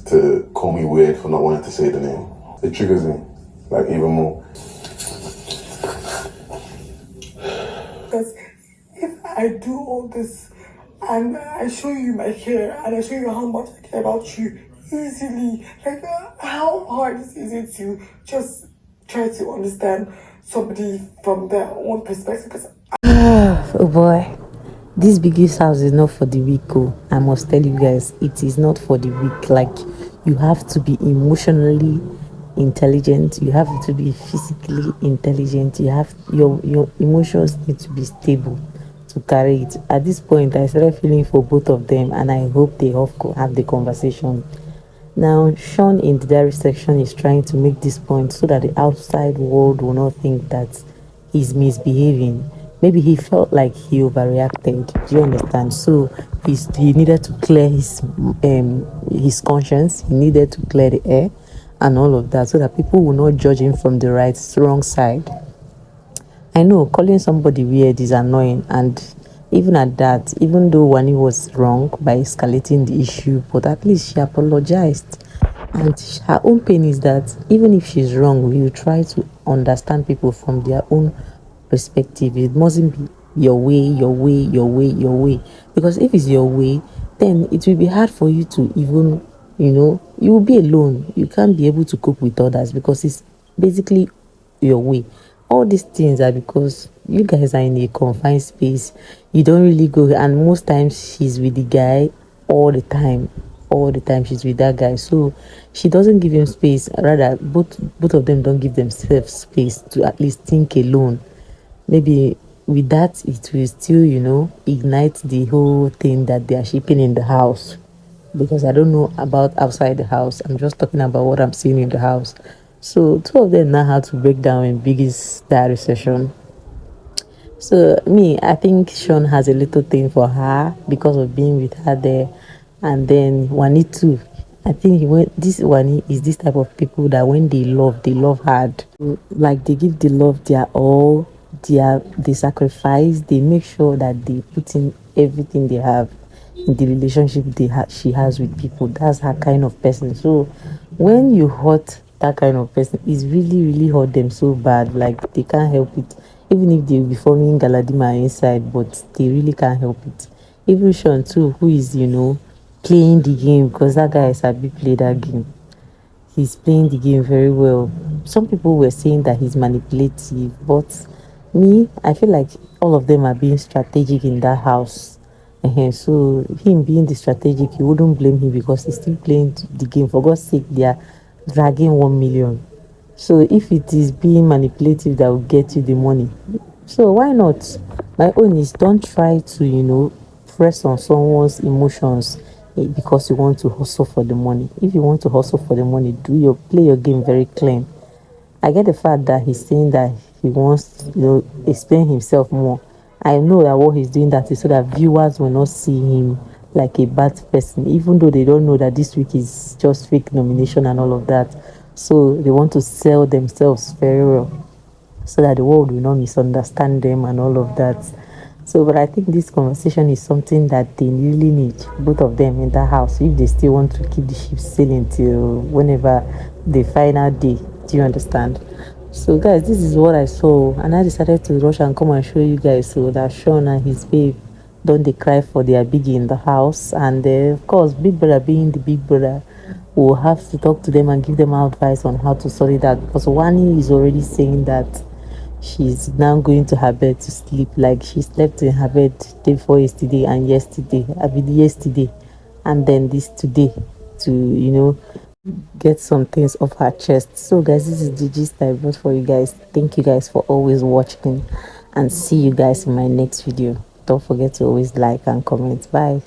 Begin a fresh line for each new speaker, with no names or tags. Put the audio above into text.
to call me weird for not wanting to say the name. It triggers me, like, even more.
Because if I do all this and I show you my care and I show you how much I care about you easily, like how hard is it to just try to understand somebody from their own perspective?
Oh boy, this Biggie's house is not for the weak. Oh, I must tell you guys, it is not for the weak. Like, you have to be emotionally intelligent, you have to be physically intelligent, you have your emotions need to be stable to carry it. At this point, I started feeling for both of them, and I hope they have the conversation. Now, Shaun in the diary section is trying to make this point so that the outside world will not think that he's misbehaving. Maybe he felt like he overreacted. Do you understand? So he needed to clear his conscience. He needed to clear the air and all of that, so that people will not judge him from the wrong side. I know calling somebody weird is annoying, and even at that, even though WANNI was wrong by escalating the issue, but at least she apologized. And her own pain is that even if she's wrong, we will try to understand people from their own perspective. It mustn't be your way, your way, your way, your way. Because if it's your way, then it will be hard for you to even, you will be alone. You can't be able to cope with others because it's basically your way. All these things are because you guys are in a confined space. You don't really go, and most times she's with the guy all the time. All the time she's with that guy, so she doesn't give him space. Rather, both of them don't give themselves space to at least think alone. Maybe with that, it will still, ignite the whole thing that they are shipping in the house. Because I don't know about outside the house. I'm just talking about what I'm seeing in the house. So two of them now had to break down in Biggie's diary session. So I think Shaun has a little thing for her because of being with her there. And then WANNI too. I think this WANNI is this type of people that when they love hard. Like, they give the love their all, they sacrifice, they make sure that they put in everything they have in the relationship she has with people. That's her kind of person. So when you hurt that kind of person, it's really, really hurt them so bad. Like, they can't help it. Even if they will be forming galadima inside, but they really can't help it. Even Shaun too, who is, playing the game, because that guy is a big play that game. He's playing the game very well. Some people were saying that he's manipulative, but I feel like all of them are being strategic in that house. So him being the strategic, you wouldn't blame him because he's still playing the game. For God's sake, they are dragging 1 million. So if it is being manipulative that will get you the money, so why not? My own is, don't try to press on someone's emotions because you want to hustle for the money. If you want to hustle for the money, play your game very clean. I get the fact that he's saying that he wants to explain himself more. I know that what he's doing that is so that viewers will not see him like a bad person, even though they don't know that this week is just fake nomination and all of that. So they want to sell themselves very well so that the world will not misunderstand them and all of that. So, but I think this conversation is something that they really need, both of them in that house, if they still want to keep the ship sailing till whenever the final day. Do you understand? So, guys, this is what I saw, and I decided to rush and come and show you guys so that Shaun and his babe don't they cry for their Biggie in the house. And of course, Big Brother being the Big Brother, will have to talk to them and give them advice on how to sort it out, because WANNI is already saying that she's now going to her bed to sleep. Like, she slept in her bed day before yesterday and yesterday, and then this today to get some things off her chest. So guys, this is the gist I brought for you guys. Thank you guys for always watching, and see you guys in my next video. Don't forget to always like and comment. Bye.